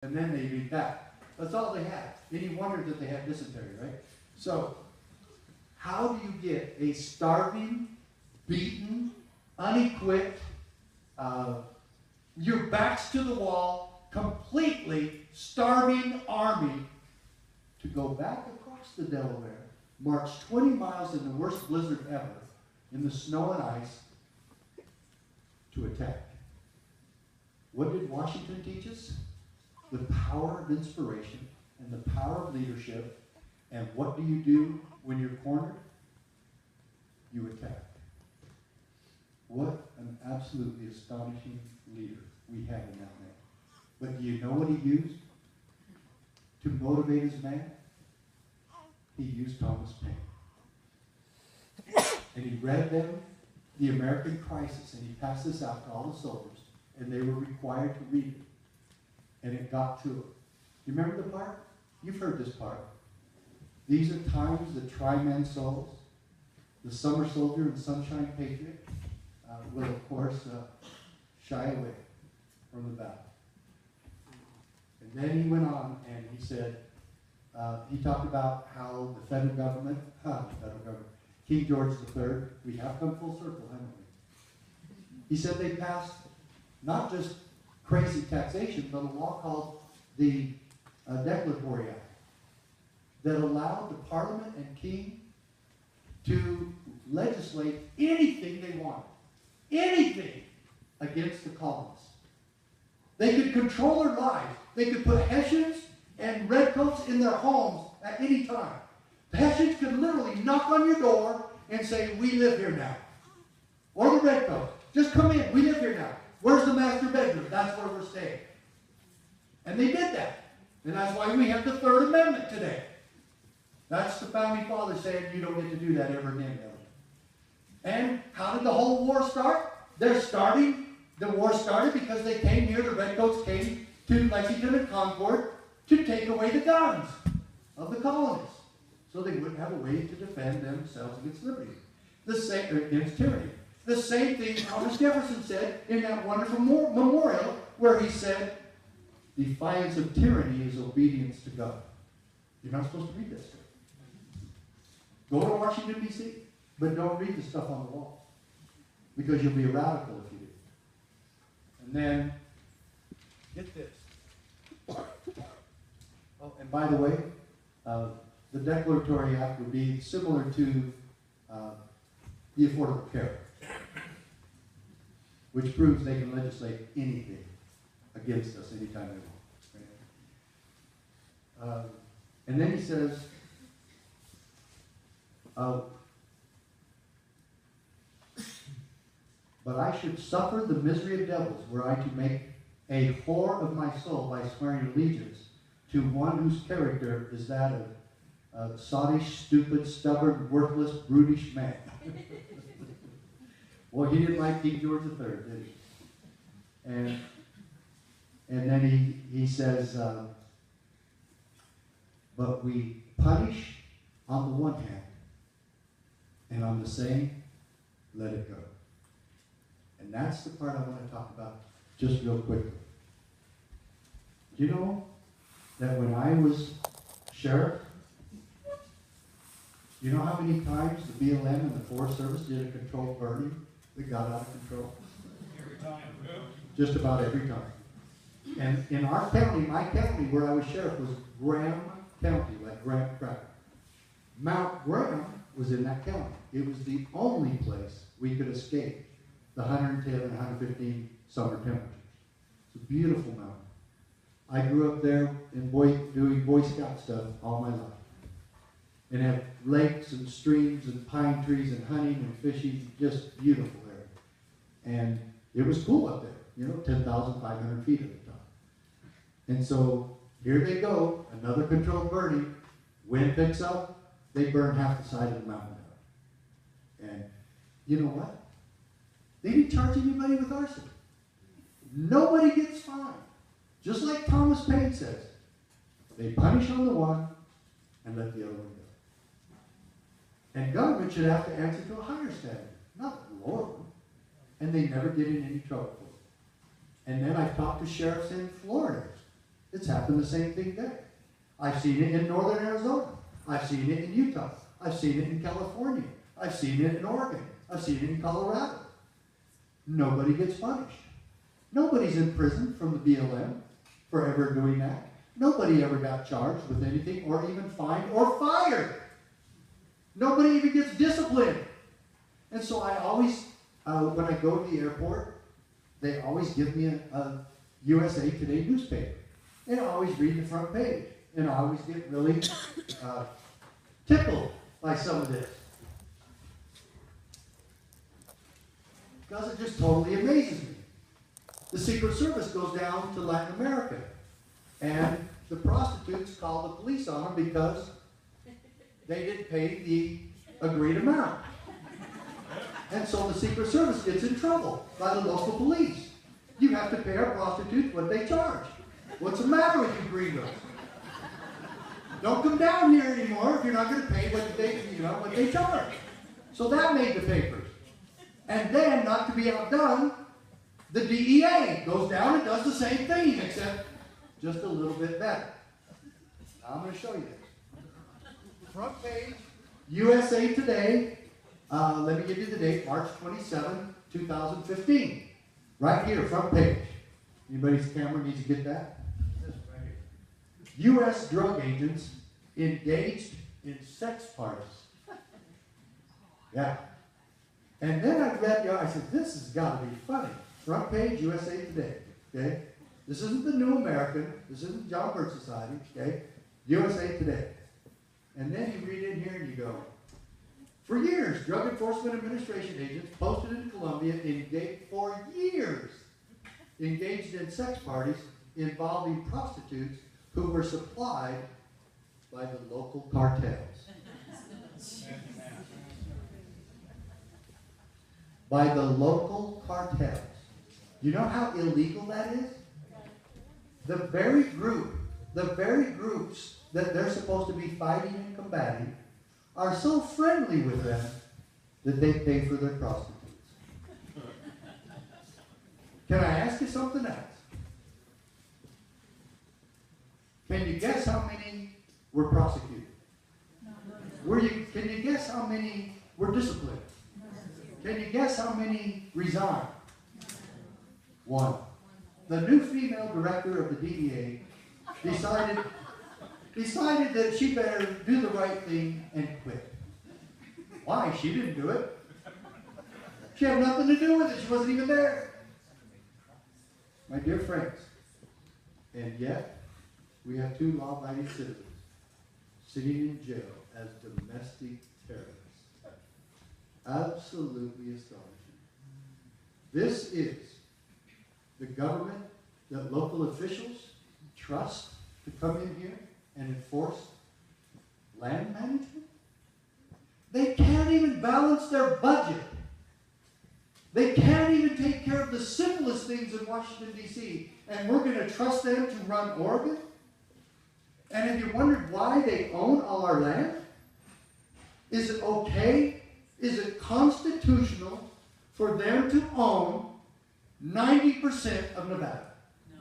And then they eat that. That's all they had. Any wonder that they had dysentery, right? So, how do you get a starving, beaten, unequipped, your back's to the wall, completely starving army to go back across the Delaware, march 20 miles in the worst blizzard ever, in the snow and ice, to attack? What did Washington teach us? The power of inspiration and the power of leadership. And what do you do when you're cornered? You attack. What an absolutely astonishing leader we had in that man. But do you know what he used to motivate his men? He used Thomas Paine. And he read them the American Crisis, and he passed this out to all the soldiers, and they were required to read it. And it got to them. You remember the part? You've heard this part. These are times that try men's souls. The summer soldier and sunshine patriot will, of course, shy away from the battle. And then he went on and he said, he talked about how the federal government, King George III, we have come full circle, haven't we? He said they passed not just crazy taxation, but a law called the Declaratory Act that allowed the Parliament and King to legislate anything they wanted. Anything against the colonists. They could control their lives. They could put Hessians and redcoats in their homes at any time. The Hessians could literally knock on your door and say, "We live here now." Or the redcoats, "Just come in, we live here now. Where's the master bedroom? That's where we're staying." And they did that. And that's why we have the Third Amendment today. That's the founding fathers saying you don't get to do that ever again, Ellie. And how did the whole war start? The war started because they came here, the redcoats came to Lexington and Concord to take away the guns of the colonists. So they wouldn't have a way to defend themselves against liberty. Against tyranny. The same thing Thomas Jefferson said in that wonderful memorial where he said, "Defiance of tyranny is obedience to God." You're not supposed to read this stuff. Go to Washington, D.C., but don't read the stuff on the wall because you'll be a radical if you do. And then, get this. Oh, and by the way, the Declaratory Act would be similar to the Affordable Care Act, which proves they can legislate anything against us anytime they want. And then he says, "But I should suffer the misery of devils were I to make a whore of my soul by swearing allegiance to one whose character is that of a sottish, stupid, stubborn, worthless, brutish man." Well, he didn't like King George III, did he? And then he says, "But we punish on the one hand, and on the same, let it go." And that's the part I want to talk about just real quickly. Do you know that when I was sheriff, you know how many times the BLM and the Forest Service did a controlled burning that got out of control? Every time. Just about every time. And in our county, my county where I was sheriff was Graham County, like Graham Cracker. Mount Graham was in that county. It was the only place we could escape the 110 and 115 summer temperatures. It's a beautiful mountain. I grew up there in doing Boy Scout stuff all my life. And have lakes and streams and pine trees and hunting and fishing, just beautiful area. And it was cool up there, 10,500 feet at the top. And so here they go, another controlled burning. Wind picks up, they burn half the side of the mountain down. And you know what? They didn't charge anybody with arson. Nobody gets fined. Just like Thomas Paine says, they punish on the one and let the other one go. And government should have to answer to a higher standard, not lower one. And they never get in any trouble for it. And then I've talked to sheriffs in Florida It's happened the same thing there. I've seen it in northern Arizona. I've seen it in Utah. I've seen it in California. I've seen it in Oregon. I've seen it in Colorado. Nobody gets punished. Nobody's in prison from the BLM for ever doing that. Nobody ever got charged with anything or even fined or fired. Nobody even gets disciplined. And so I always, when I go to the airport, they always give me a USA Today newspaper. And I always read the front page. And I always get really tickled by some of this. Because it just totally amazes me. The Secret Service goes down to Latin America. And the prostitutes call the police on them because they didn't pay the agreed amount. And so the Secret Service gets in trouble by the local police. You have to pay our prostitutes what they charge. What's the matter with you gringos? Don't come down here anymore if you're not going to pay what they charge. So that made the papers. And then, not to be outdone, the DEA goes down and does the same thing, except just a little bit better. Now I'm going to show you this. Front page, USA Today. Let me give you the date, March 27, 2015. Right here, front page. Anybody's camera needs to get that? This right here. U.S. drug agents engaged in sex parties. Yeah. And then I read, I said, this has got to be funny. Front page, USA Today. Okay? This isn't the New American. This isn't John Birch Society. Okay? USA Today. And then you read in here and you go, for years, Drug Enforcement Administration agents posted in Colombia engaged in sex parties involving prostitutes who were supplied by the local cartels. By the local cartels. You know how illegal that is? The very groups that they're supposed to be fighting and combating are so friendly with them that they pay for their prostitutes. Can I ask you something else? Can you guess how many were prosecuted? Can you guess how many were disciplined? Can you guess how many resigned? One. The new female director of the DEA decided that she better do the right thing and quit. Why? She didn't do it. She had nothing to do with it. She wasn't even there. My dear friends, and yet we have 2 law-abiding citizens sitting in jail as domestic terrorists. Absolutely astonishing. This is the government that local officials trust to come in here and enforce land management? They can't even balance their budget. They can't even take care of the simplest things in Washington, D.C., and we're going to trust them to run Oregon? And have you wondered why they own all our land? Is it okay? Is it constitutional for them to own 90% of Nevada?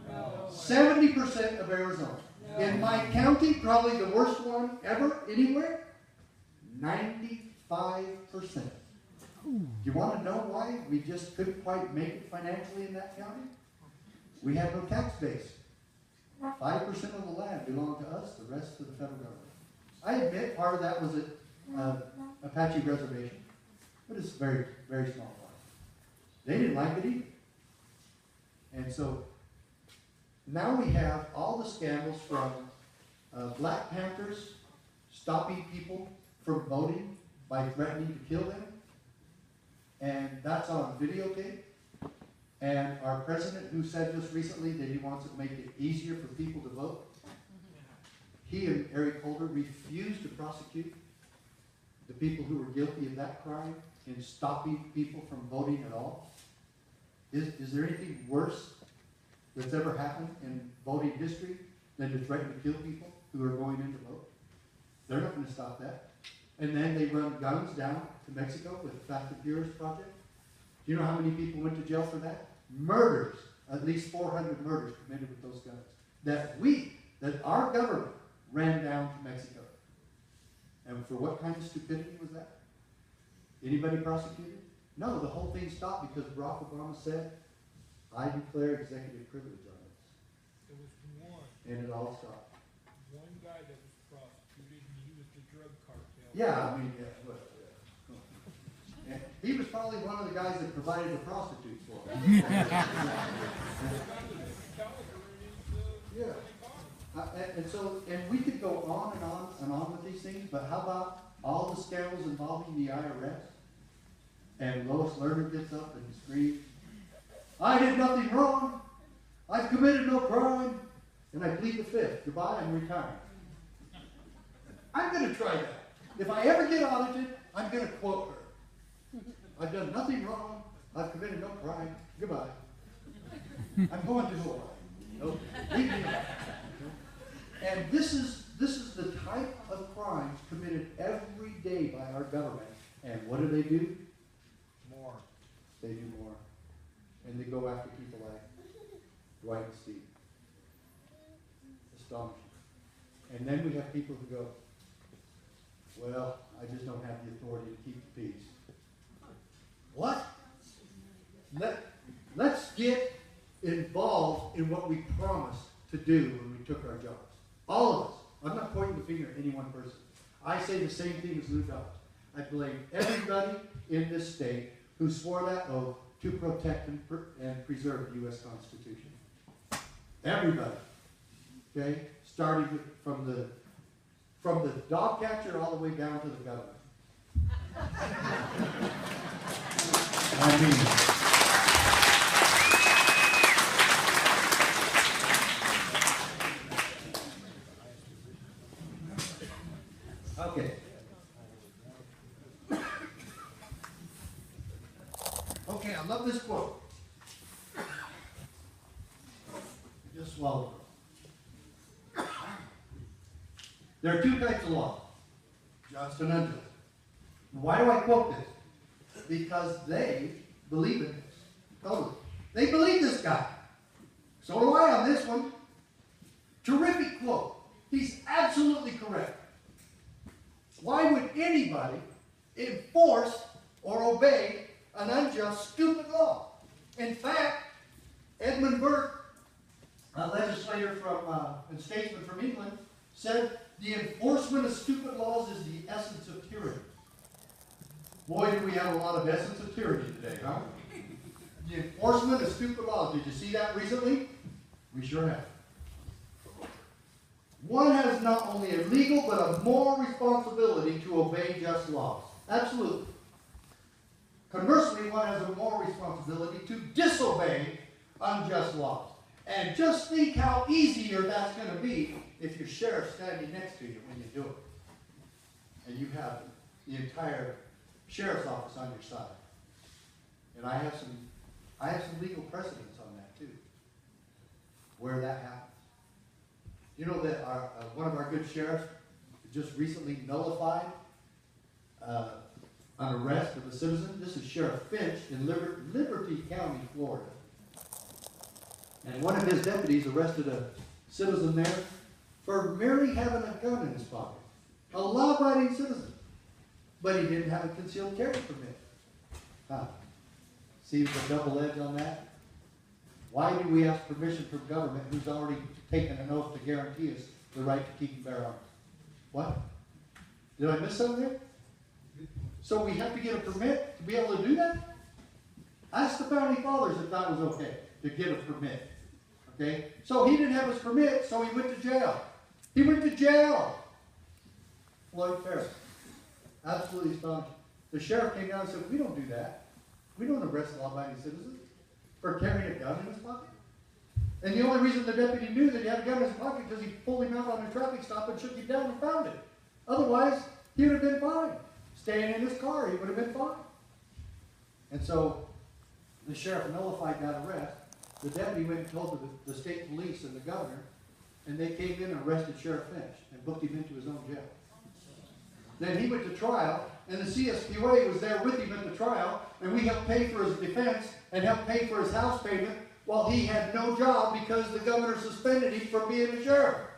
No. 70% of Arizona. No. In my county, probably the worst one ever, anywhere, 95%. You want to know why we just couldn't quite make it financially in that county? We have no tax base. 5% of the land belonged to us, the rest to the federal government. I admit part of that was an Apache reservation, but it's a very, very small part. They didn't like it either. And so now we have all the scandals from Black Panthers stopping people from voting by threatening to kill them. And that's on videotape. And our president, who said just recently that he wants to make it easier for people to vote, he and Eric Holder refused to prosecute the people who were guilty of that crime in stopping people from voting at all. Is there anything worse that's ever happened in voting history than to threaten to kill people who are going in to vote? They're not going to stop that. And then they run guns down to Mexico with the Fast and Furious project. Do you know how many people went to jail for that? Murders. At least 400 murders committed with those guns. that our government ran down to Mexico. And for what kind of stupidity was that? Anybody prosecuted? No, the whole thing stopped because Barack Obama said, I declare executive privilege on this. There was one. And it all stopped. One guy that was prosecuted, and he was the drug cartel. Yeah, I mean, yeah, well, yeah. And he was probably one of the guys that provided the prostitutes for him. Yeah. And we could go on and on and on with these things, but how about all the scandals involving the IRS? And Lois Lerner gets up and screams, I did nothing wrong. I've committed no crime. And I plead the fifth. Goodbye, I'm retiring. I'm going to try that. If I ever get audited, I'm going to quote her. I've done nothing wrong. I've committed no crime. Goodbye. I'm going to Hawaii. Nope. Leave me alone. And this is the type of crimes committed every day by our government. And what do? More. They do more. And they go after people like Dwight and Steve. Astonishing. And then we have people who go, well, I just don't have the authority to keep the peace. What? Let's get involved in what we promised to do when we took our jobs. All of us. I'm not pointing the finger at any one person. I say the same thing as Lou Dobbs. I blame everybody in this state who swore that oath to protect and preserve the U.S. Constitution. Everybody. Okay? Starting from the dog catcher all the way down to the government. I mean, okay. Okay, I love this quote. Just swallow it. There are two types of law, just and unjust. Why do I quote this? Because they believe in this. Totally. They believe this guy. So do I on this one. Terrific quote. He's absolutely correct. Why would anybody enforce or obey an unjust, stupid law? In fact, Edmund Burke, a legislator and statesman from England, said the enforcement of stupid laws is the essence of tyranny. Boy, do we have a lot of essence of tyranny today, huh? The enforcement of stupid laws. Did you see that recently? We sure have. One has not only a legal but a moral responsibility to obey just laws. Absolutely. Conversely, one has a moral responsibility to disobey unjust laws. And just think how easier that's going to be if your sheriff's standing next to you when you do it. And you have the entire sheriff's office on your side. And I have some legal precedents on that too, where that happens. You know that one of our good sheriffs just recently nullified an arrest of a citizen. This is Sheriff Finch in Liberty County, Florida. And one of his deputies arrested a citizen there for merely having a gun in his pocket. A law-abiding citizen. But he didn't have a concealed carry permit. Huh. See the double edge on that? Why do we ask permission from government who's already taken an oath to guarantee us the right to keep and bear arms? What? Did I miss something there? So we have to get a permit to be able to do that? Ask the Founding Fathers if that was okay, to get a permit. Okay? So he didn't have his permit, so he went to jail. He went to jail. Floyd Ferris. Absolutely astonishing. The sheriff came down and said, we don't do that. We don't arrest law-abiding citizens for carrying a gun in his pocket. And the only reason the deputy knew that he had a gun in his pocket because he pulled him out on a traffic stop and shook him down and found it. Otherwise, he would have been fine. Staying in his car, he would have been fine. And so the sheriff nullified that arrest. The deputy went and told the state police and the governor, and they came in and arrested Sheriff Finch and booked him into his own jail. Then he went to trial, and the CSQA was there with him at the trial, and we helped pay for his defense and helped pay for his house payment while he had no job because the governor suspended him from being a sheriff.